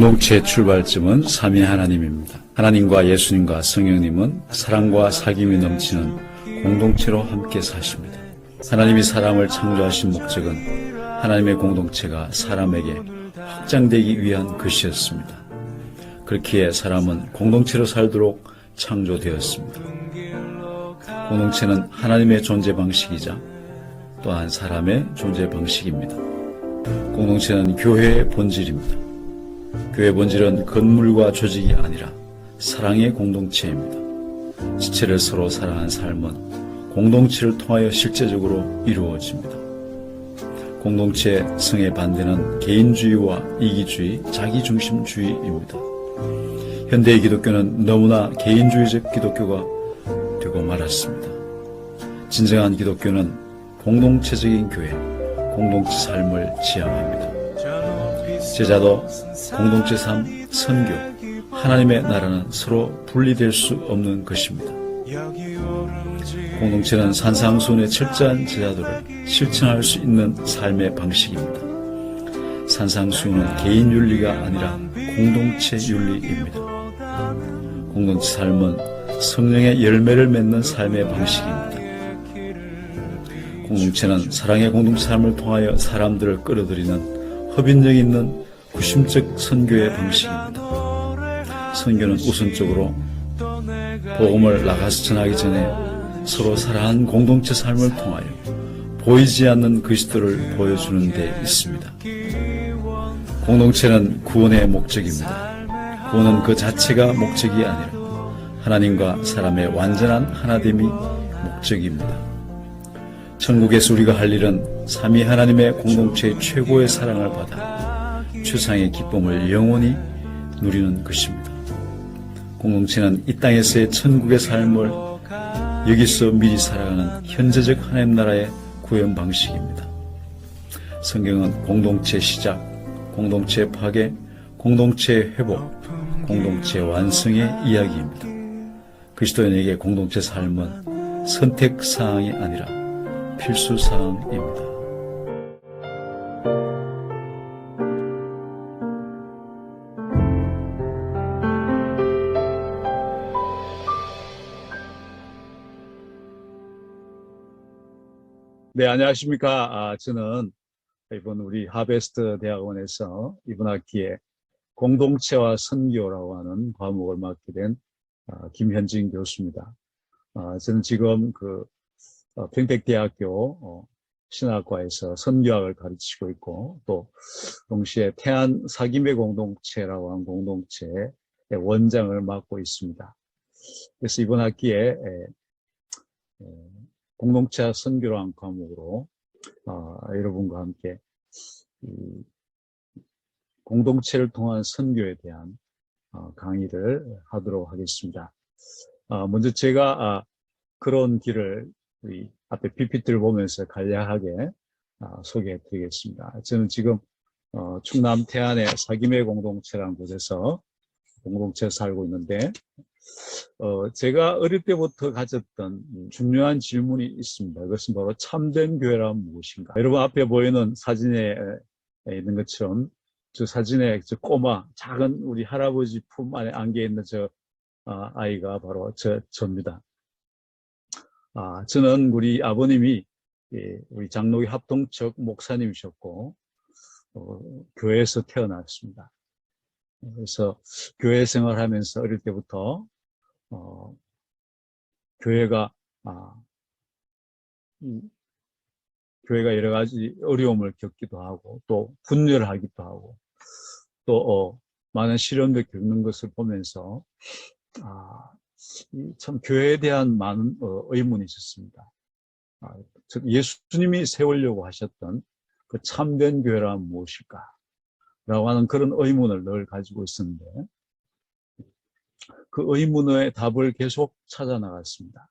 공동체의 출발점은 삼위 하나님입니다. 하나님과 예수님과 성령님은 사랑과 사귐이 넘치는 공동체로 함께 사십니다. 하나님이 사람을 창조하신 목적은 하나님의 공동체가 사람에게 확장되기 위한 것이었습니다. 그렇기에 사람은 공동체로 살도록 창조되었습니다. 공동체는 하나님의 존재 방식이자 또한 사람의 존재 방식입니다. 공동체는 교회의 본질입니다. 교회 본질은 건물과 조직이 아니라 사랑의 공동체입니다. 지체를 서로 사랑하는 삶은 공동체를 통하여 실제적으로 이루어집니다. 공동체 성의 반대는 개인주의와 이기주의, 자기중심주의입니다. 현대의 기독교는 너무나 개인주의적 기독교가 되고 말았습니다. 진정한 기독교는 공동체적인 교회, 공동체 삶을 지향합니다. 제자도 공동체 삶, 선교, 하나님의 나라는 서로 분리될 수 없는 것입니다. 공동체는 산상수훈의 철저한 제자도를 실천할 수 있는 삶의 방식입니다. 산상수훈은 개인 윤리가 아니라 공동체 윤리입니다. 공동체 삶은 성령의 열매를 맺는 삶의 방식입니다. 공동체는 사랑의 공동체 삶을 통하여 사람들을 끌어들이는 협인력 있는 구심적 선교의 방식입니다. 선교는 우선적으로 복음을 나가서 전하기 전에 서로 사랑하는 공동체 삶을 통하여 보이지 않는 그리스도를 보여주는 데 있습니다. 공동체는 구원의 목적입니다. 구원은 그 자체가 목적이 아니라 하나님과 사람의 완전한 하나됨이 목적입니다. 천국에서 우리가 할 일은 삼위 하나님의 공동체의 최고의 사랑을 받아 최상의 기쁨을 영원히 누리는 것입니다. 공동체는 이 땅에서의 천국의 삶을 여기서 미리 살아가는 현재적 하나님 나라의 구현 방식입니다. 성경은 공동체 시작, 공동체 파괴, 공동체 회복, 공동체 완성의 이야기입니다. 그리스도인에게 공동체 삶은 선택사항이 아니라 필수사항입니다. 네, 안녕하십니까. 저는 이번 우리 하베스트 대학원에서 이번 학기에 공동체와 선교라고 하는 과목을 맡게 된 김현진 교수입니다. 저는 지금 평택대학교 신학과에서 선교학을 가르치고 있고 또 동시에 태안 사귐의 공동체라고 하는 공동체의 원장을 맡고 있습니다. 그래서 이번 학기에 공동체와 선교라는 과목으로 여러분과 함께 공동체를 통한 선교에 대한 강의를 하도록 하겠습니다. 먼저 제가 그런 길을 우리 앞에 PPT를 보면서 간략하게 소개해 드리겠습니다. 저는 지금 충남 태안의 사귐의 공동체라는 곳에서 공동체에 살고 있는데 제가 어릴 때부터 가졌던 중요한 질문이 있습니다. 그것은 바로 참된 교회란 무엇인가? 여러분 앞에 보이는 사진에 있는 것처럼 저 사진에 저 꼬마 작은 우리 할아버지 품 안에 안겨 있는 저 아이가 바로 저입니다. 저는 우리 아버님이 우리 장로교 합동척 목사님이셨고 교회에서 태어났습니다. 그래서 교회 생활하면서 어릴 때부터 교회가 여러 가지 어려움을 겪기도 하고 또 분열하기도 하고 또 많은 시련을 겪는 것을 보면서 참 교회에 대한 많은 의문이 있었습니다. 즉 예수님이 세우려고 하셨던 그 참된 교회란 무엇일까? 라고 하는 그런 의문을 늘 가지고 있었는데 그 의문의 답을 계속 찾아 나갔습니다.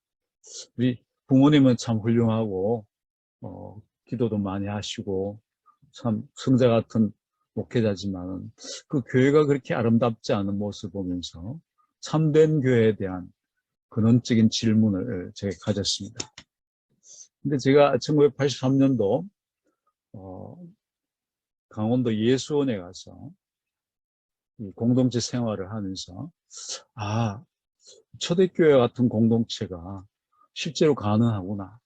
우리 부모님은 참 훌륭하고 기도도 많이 하시고 참 성자 같은 목회자지만 그 교회가 그렇게 아름답지 않은 모습을 보면서 참된 교회에 대한 근원적인 질문을 제가 가졌습니다. 근데 제가 1983년도 강원도 예수원에 가서 이 공동체 생활을 하면서 초대교회 같은 공동체가 실제로 가능하구나.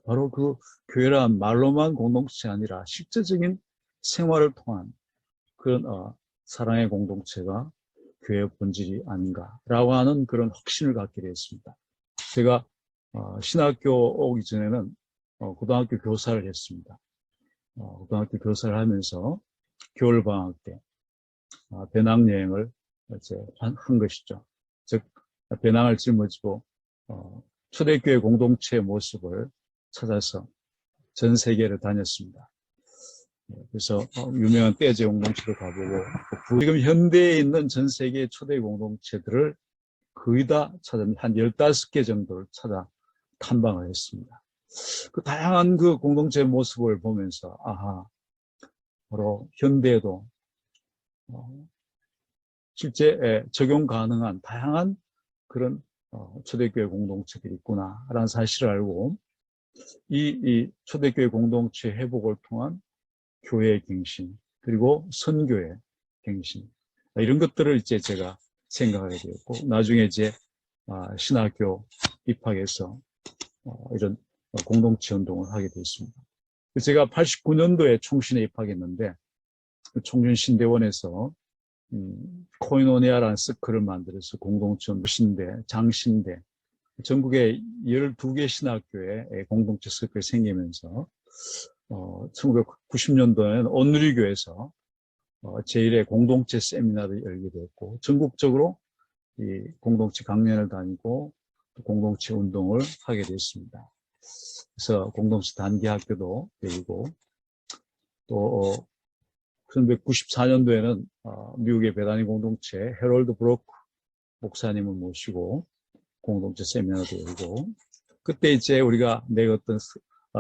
바로 그 교회란 말로만 공동체가 아니라 실제적인 생활을 통한 그런 사랑의 공동체가 교회의 본질이 아닌가라고 하는 그런 확신을 갖게 되었습니다. 제가 신학교 오기 전에는 고등학교 교사를 했습니다. 고등학교 교사를 하면서 겨울방학 때 배낭여행을 이제 한 것이죠. 즉 배낭을 짊어지고 초대교회 공동체의 모습을 찾아서 전 세계를 다녔습니다. 그래서 유명한 떼제 공동체도 가보고 지금 현대에 있는 전 세계 초대 공동체들을 거의 다 찾은 한 15개 정도를 찾아 탐방을 했습니다. 그 다양한 그 공동체 모습을 보면서 바로 현대에도 실제 적용 가능한 다양한 그런 초대교회 공동체들이 있구나라는 사실을 알고 이 초대교회 공동체 회복을 통한 교회의 갱신 그리고 선교의 갱신 이런 것들을 이제 제가 생각하게 되었고 나중에 이제 신학교 입학해서 이런 공동체 운동을 하게 됐습니다. 제가 89년도에 총신에 입학했는데 총신 신대원에서 코이노니아라는 서클을 만들어서 공동체 운동 신대, 장신대 전국에 12개 신학교에 공동체 서클이 생기면서 1990년도에는 온누리교에서 제1회 공동체 세미나를 열게 됐고 전국적으로 이 공동체 강연을 다니고 공동체 운동을 하게 됐습니다. 그래서 공동체 단기학교도 열리고 또 1994년도에는 미국의 배단위 공동체 해롤드 브로크 목사님을 모시고 공동체 세미나도 열고 그때 이제 우리가 내었던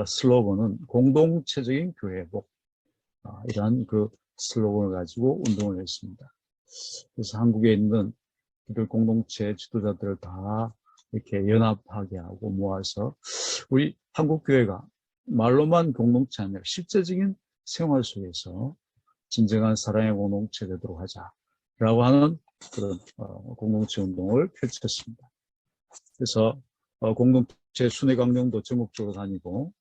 슬로건은 공동체적인 교회복 이러한 그 슬로건을 가지고 운동을 했습니다. 그래서 한국에 있는 기독 공동체 지도자들을 다 이렇게 연합하게 하고 모아서 우리 한국교회가 말로만 공동체 아니라 실제적인 생활 속에서 진정한 사랑의 공동체 되도록 하자라고 하는 그런 공동체 운동을 펼쳤습니다. 그래서 공동체 순회 강령도 전국적으로 다니고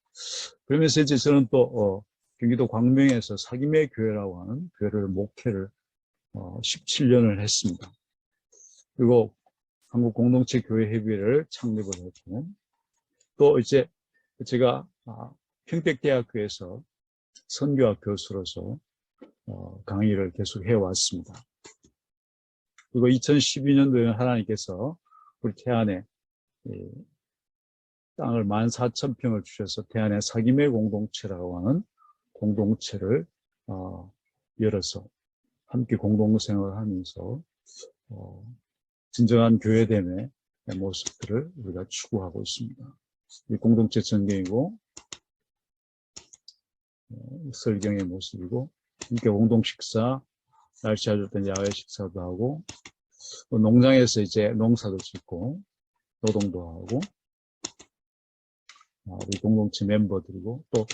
그러면서 이제 저는 또 경기도 광명에서 사김의 교회라고 하는 교회를 목회를 17년을 했습니다. 그리고 한국 공동체 교회 협의회를 창립을 했고 또 이제 제가 평택대학교에서 선교학 교수로서 강의를 계속 해왔습니다. 그리고 2012년도에는 하나님께서 우리 태안에 땅을 14,000평을 주셔서 태안에 사김의 공동체라고 하는 공동체를 열어서 함께 공동생활을 하면서 진정한 교회됨의 모습들을 우리가 추구하고 있습니다. 이 공동체 전경이고 설경의 모습이고 함께 공동 식사, 날씨 아주 좋던 야외 식사도 하고 또 농장에서 이제 농사도 짓고 노동도 하고 우리 공동체 멤버들이고 또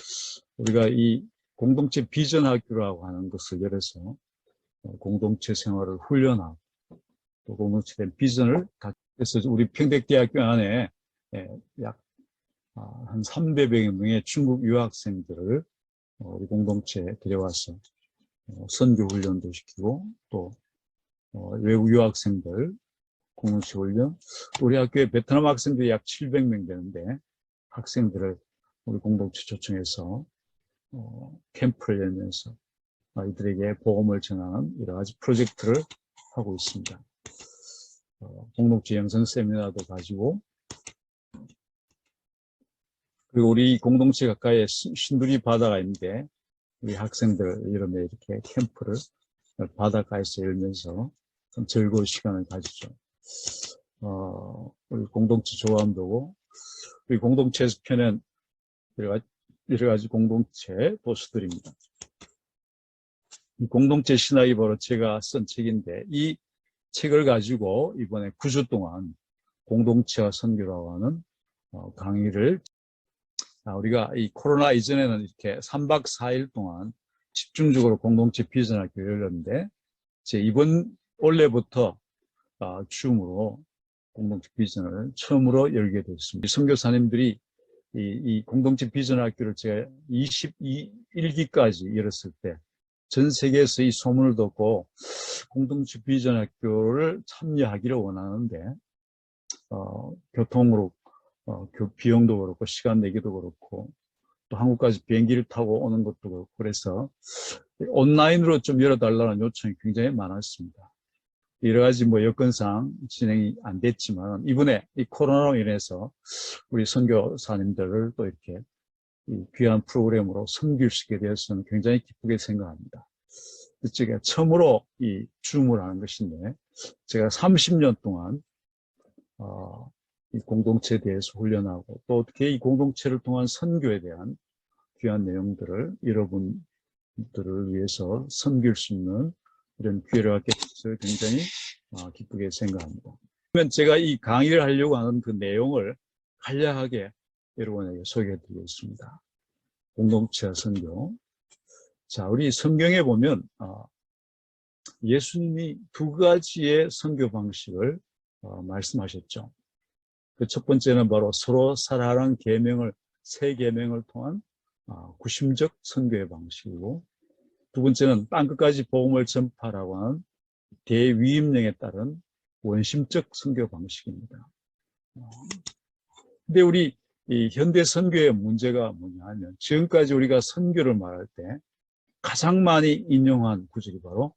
우리가 이 공동체 비전 학교라고 하는 것을 열어서 공동체 생활을 훈련하고 또 공동체된 비전을 갖기 위해서 우리 평택대학교 안에 약 한 300여 명의 중국 유학생들을 우리 공동체에 데려와서 선교 훈련도 시키고 또 외국 유학생들 공동체 훈련 우리 학교에 베트남 학생들이 약 700명 되는데 학생들을 우리 공동체 초청해서 캠프를 열면서 이들에게 복음을 전하는 여러 가지 프로젝트를 하고 있습니다. 공동체 영성 세미나도 가지고 그리고 우리 공동체 가까이에 신두리 바다가 있는데 우리 학생들 이름에 이렇게 캠프를 바닷가에서 열면서 좀 즐거운 시간을 가지죠. 우리 공동체 조감도고 우리 공동체에서 펴낸 여러 가지 공동체 보수들입니다. 이 공동체 신학이 바로 제가 쓴 책인데 이 책을 가지고 이번에 9주 동안 공동체와 선교라고 하는 강의를 우리가 이 코로나 이전에는 이렇게 3박 4일 동안 집중적으로 공동체 비전학교 열렸는데 이번 올해부터 줌으로 공동체 비전을 처음으로 열게 됐습니다. 선교사님들이 이 공동체 비전 학교를 제가 21기까지 열었을 때 전 세계에서 이 소문을 듣고 공동체 비전 학교를 참여하기를 원하는데 교통으로 비용도 그렇고 시간 내기도 그렇고 또 한국까지 비행기를 타고 오는 것도 그렇고 그래서 온라인으로 좀 열어달라는 요청이 굉장히 많았습니다. 여러 가지 여건상 진행이 안 됐지만 이번에 이 코로나로 인해서 우리 선교사님들을 또 이렇게 이 귀한 프로그램으로 섬길 수 있게 되어서는 굉장히 기쁘게 생각합니다. 제가 처음으로 이 줌을 하는 것인데 제가 30년 동안 이 공동체에 대해서 훈련하고 또 어떻게 이 공동체를 통한 선교에 대한 귀한 내용들을 여러분들을 위해서 섬길 수 있는 이런 기회를 갖게 돼서 굉장히 기쁘게 생각합니다. 그러면 제가 이 강의를 하려고 하는 그 내용을 간략하게 여러분에게 소개해 드리겠습니다. 공동체와 선교. 자, 우리 성경에 보면 예수님이 두 가지의 선교 방식을 말씀하셨죠. 그 첫 번째는 바로 서로 사랑하는 계명을 세 계명을 통한 구심적 선교의 방식이고, 두 번째는 땅끝까지 복음을 전파라고 하는 대위임령에 따른 원심적 선교 방식입니다. 근데 우리 이 현대 선교의 문제가 뭐냐 하면 지금까지 우리가 선교를 말할 때 가장 많이 인용한 구절이 바로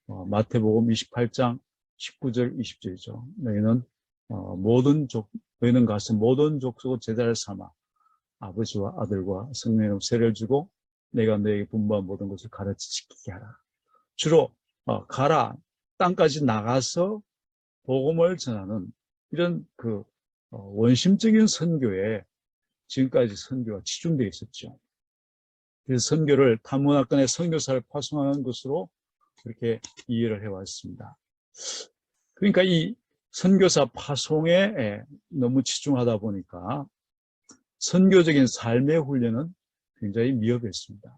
마태복음 28장 19절 20절이죠. 너희는 가서 모든 족속을 제자를 삼아 아버지와 아들과 성령의 세례를 주고 내가 너에게 분부한 모든 것을 가르쳐 지키게 하라. 주로 가라, 땅까지 나가서 복음을 전하는 이런 그 원심적인 선교에 지금까지 선교가 치중되어 있었죠. 그래서 선교를 타문화권의 선교사를 파송하는 것으로 그렇게 이해를 해왔습니다. 그러니까 이 선교사 파송에 너무 치중하다 보니까 선교적인 삶의 훈련은 굉장히 미흡했습니다.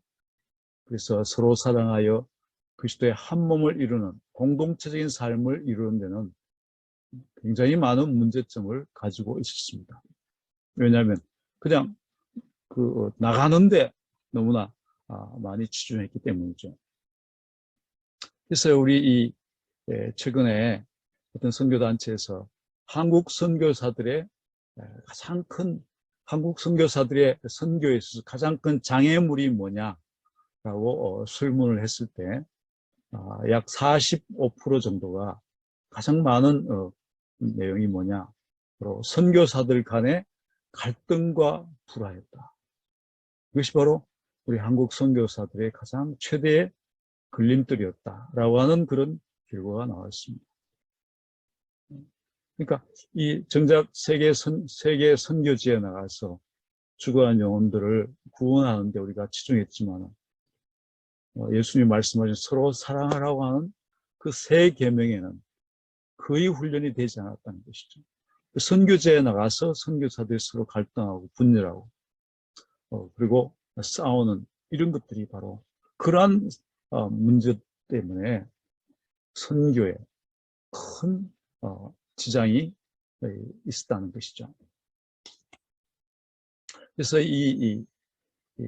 그래서 서로 사랑하여 그리스도의 한 몸을 이루는 공동체적인 삶을 이루는 데는 굉장히 많은 문제점을 가지고 있었습니다. 왜냐하면 그냥 나가는데 너무나 많이 치중했기 때문이죠. 그래서 우리 최근에 어떤 선교단체에서 한국 선교사들의 선교에 있어서 가장 큰 장애물이 뭐냐라고 설문을 했을 때 약 45% 정도가 가장 많은 내용이 뭐냐, 바로 선교사들 간의 갈등과 불화였다. 이것이 바로 우리 한국 선교사들의 가장 최대의 걸림돌이었다라고 하는 그런 결과가 나왔습니다. 그러니까 이 정작 세계 선교지에 나가서 죽어간 영혼들을 구원하는 데 우리가 치중했지만 예수님이 말씀하신 서로 사랑하라고 하는 그 세 계명에는 거의 훈련이 되지 않았다는 것이죠. 선교지에 나가서 선교사들이 서로 갈등하고 분열하고 그리고 싸우는 이런 것들이 바로 그러한 문제 때문에 선교에 큰 지장이 있었다는 것이죠. 그래서 이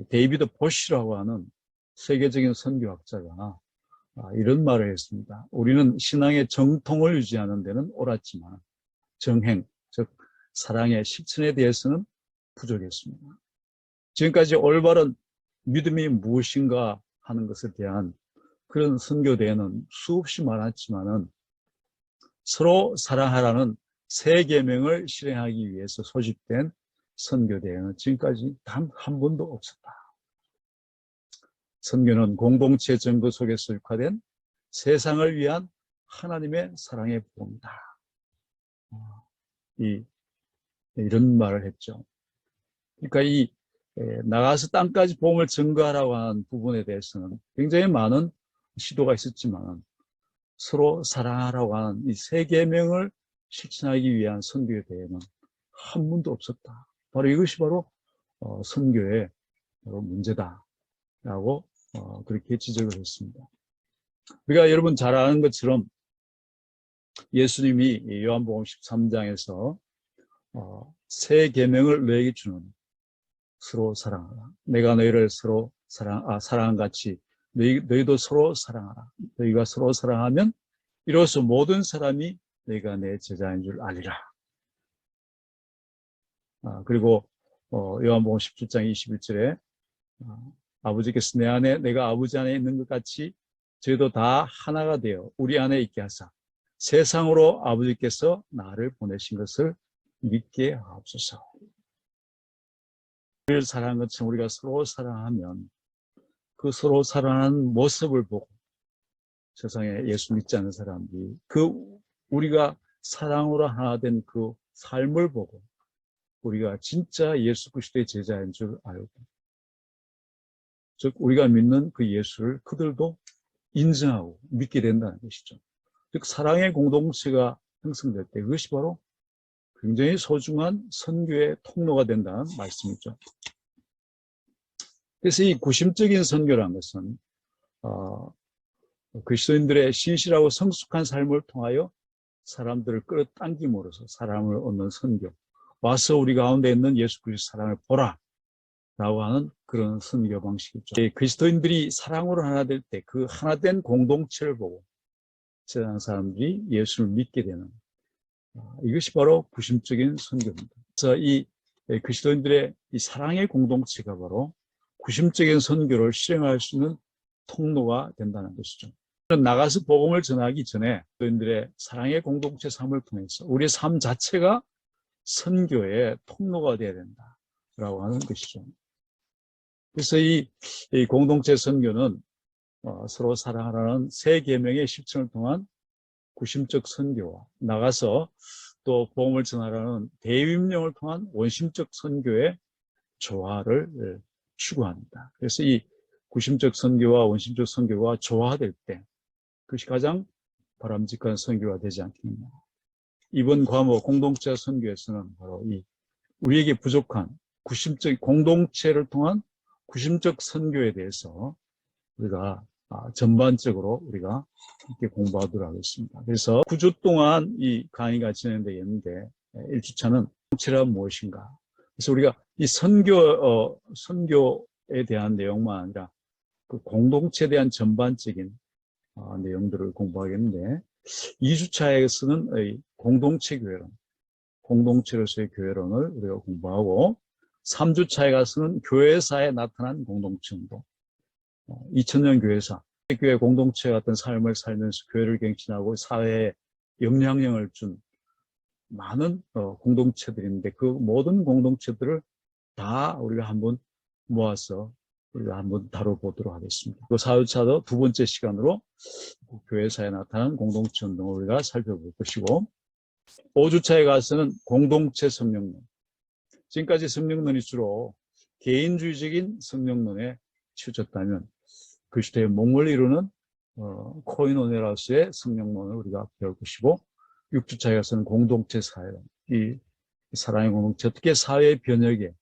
데이비드 보시라고 하는 세계적인 선교학자가 이런 말을 했습니다. 우리는 신앙의 정통을 유지하는 데는 옳았지만 정행, 즉 사랑의 실천에 대해서는 부족했습니다. 지금까지 올바른 믿음이 무엇인가 하는 것에 대한 그런 선교대회는 수없이 많았지만은 서로 사랑하라는 세 계명을 실행하기 위해서 소집된 선교대회는 지금까지 단 한 번도 없었다. 선교는 공동체 정거 속에서 육화된 세상을 위한 하나님의 사랑의 복음이다. 이런 말을 했죠. 그러니까 나가서 땅까지 복음을 증거하라고 하는 부분에 대해서는 굉장히 많은 시도가 있었지만 서로 사랑하라고 하는 이 세 계명을 실천하기 위한 선교에 대해서는 한 번도 없었다. 바로 이것이 바로 선교의 바로 문제다라고 그렇게 지적을 했습니다. 우리가 여러분 잘 아는 것처럼 예수님이 요한복음 13장에서 새 계명을 너에게 주는 서로 사랑하라. 내가 너희를 서로 사랑한 같이 너희도 서로 사랑하라. 너희가 서로 사랑하면 이로써 모든 사람이 너희가 내 제자인 줄 알리라. 그리고 요한복음 17장 21절에 아버지께서 내 안에 내가 아버지 안에 있는 것 같이 저희도 다 하나가 되어 우리 안에 있게 하사 세상으로 아버지께서 나를 보내신 것을 믿게 하옵소서. 우리를 사랑한 것처럼 우리가 서로 사랑하면 그 서로 사랑하는 모습을 보고 세상에 예수 믿지 않는 사람들이 우리가 사랑으로 하나 된 그 삶을 보고 우리가 진짜 예수 그리스도의 제자인 줄 알고, 즉 우리가 믿는 그 예수를 그들도 인정하고 믿게 된다는 것이죠. 즉 사랑의 공동체가 형성될 때 그것이 바로 굉장히 소중한 선교의 통로가 된다는 말씀이죠. 그래서 이 구심적인 선교라는 것은 그리스도인들의 신실하고 성숙한 삶을 통하여 사람들을 끌어당김으로써 사람을 얻는 선교, 와서 우리 가운데 있는 예수 그리스도 사랑을 보라 라고 하는 그런 선교 방식이죠. 그리스도인들이 사랑으로 하나 될 때 그 하나된 공동체를 보고 세상 사람들이 예수를 믿게 되는, 이것이 바로 구심적인 선교입니다. 그래서 이 그리스도인들의 이 사랑의 공동체가 바로 구심적인 선교를 실행할 수 있는 통로가 된다는 것이죠. 나가서 복음을 전하기 전에 그리스도인들의 사랑의 공동체 삶을 통해서 우리의 삶 자체가 선교의 통로가 되어야 된다라고 하는 것이죠. 그래서 이 공동체 선교는 서로 사랑하라는 새 계명의 실천을 통한 구심적 선교와 나가서 또 복음을 전하라는 대위임령을 통한 원심적 선교의 조화를 추구합니다. 그래서 이 구심적 선교와 원심적 선교가 조화될 때 그것이 가장 바람직한 선교가 되지 않겠느냐. 이번 과목 공동체 선교에서는 바로 우리에게 부족한 구심적 공동체를 통한 구심적 선교에 대해서 우리가 전반적으로 우리가 함께 공부하도록 하겠습니다. 그래서 9주 동안 이 강의가 진행되겠는데 1주차는 공동체란 무엇인가. 그래서 우리가 이 선교에 대한 내용만 아니라 그 공동체에 대한 전반적인 내용들을 공부하겠는데 2주차에서는 공동체 교회론, 공동체로서의 교회론을 우리가 공부하고 3주차에 가서는 교회사에 나타난 공동체 운동, 2000년 교회사, 교회 공동체 같은 삶을 살면서 교회를 갱신하고 사회에 영향력을 준 많은 공동체들인데 그 모든 공동체들을 다 우리가 한번 모아서 우리가 한번 다뤄보도록 하겠습니다. 그 4주차도 두 번째 시간으로 교회사에 나타난 공동체 운동을 우리가 살펴볼 것이고 5주차에 가서는 공동체 성령론. 지금까지 성령론이 주로 개인주의적인 성령론에 치우쳤다면 그리스도의 몸을 이루는 코이노네라스의 성령론을 우리가 배울 것이고 6주차에 가서는 공동체 사회론. 이 사랑의 공동체 어떻게 사회의 변혁에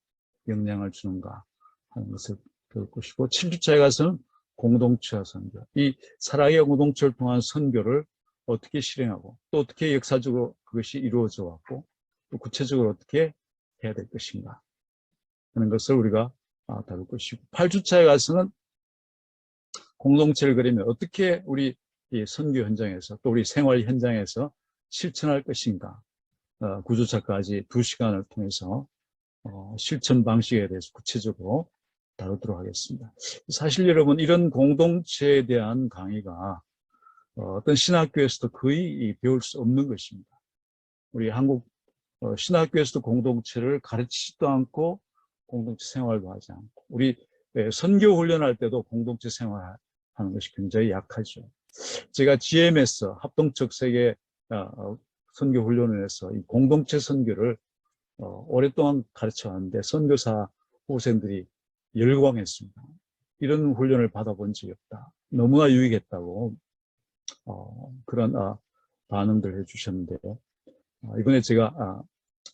영향을 주는가 하는 것을 배울 것이고 7주차에 가서는 공동체와 선교. 이 사랑의 공동체를 통한 선교를 어떻게 실행하고 또 어떻게 역사적으로 그것이 이루어져 왔고 또 구체적으로 어떻게 해야 될 것인가 하는 것을 우리가 다룰 것이고 8주차에 가서는 공동체를 그리면 어떻게 우리 이 선교 현장에서 또 우리 생활 현장에서 실천할 것인가 9주차까지 2시간을 통해서 실천 방식에 대해서 구체적으로 다루도록 하겠습니다. 사실 여러분 이런 공동체에 대한 강의가 어떤 신학교에서도 거의 배울 수 없는 것입니다. 우리 한국 신학교에서도 공동체를 가르치지도 않고 공동체 생활도 하지 않고 우리 선교 훈련할 때도 공동체 생활하는 것이 굉장히 약하죠. 제가 GMS 합동적 세계 선교 훈련을 해서 이 공동체 선교를 오랫동안 가르쳐 왔는데 선교사 후생들이 열광했습니다. 이런 훈련을 받아본 적이 없다. 너무나 유익했다고 그런 반응들 해주셨는데 이번에 제가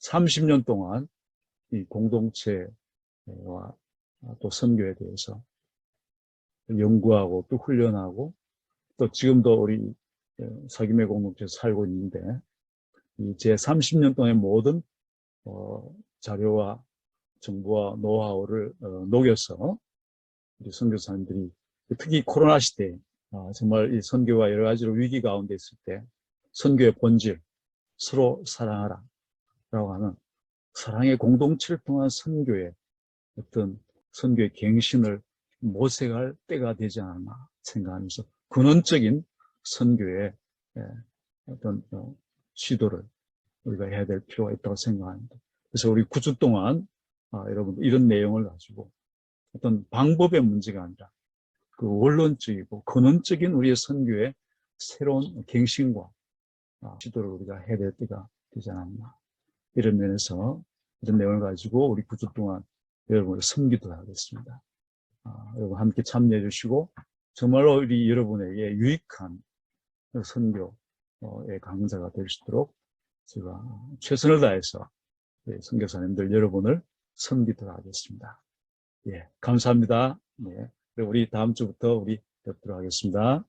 30년 동안 이 공동체와 또 선교에 대해서 연구하고 또 훈련하고 또 지금도 우리 사김의 공동체에서 살고 있는데 이 제 30년 동안의 모든 자료와 정보와 노하우를 녹여서 우리 선교사님들이 특히 코로나 시대에 정말 이 선교가 여러 가지로 위기 가운데 있을 때 선교의 본질, 서로 사랑하라 라고 하는 사랑의 공동체를 통한 선교의 어떤 선교의 갱신을 모색할 때가 되지 않았나 생각하면서 근원적인 선교의 어떤 시도를 우리가 해야 될 필요가 있다고 생각합니다. 그래서 우리 9주 동안 여러분 이런 내용을 가지고 어떤 방법의 문제가 아니라 그 원론적이고 근원적인 우리의 선교의 새로운 갱신과 시도를 우리가 해야 될 때가 되지 않았나. 이런 면에서 이런 내용을 가지고 우리 9주 동안 여러분을 섬기도록 하겠습니다. 여러분 함께 참여해 주시고 정말로 우리 여러분에게 유익한 선교의 강사가 될 수 있도록 제가 최선을 다해서 선교사님들 여러분을 섬기도록 하겠습니다. 예, 감사합니다. 네, 우리 다음 주부터 우리 뵙도록 하겠습니다.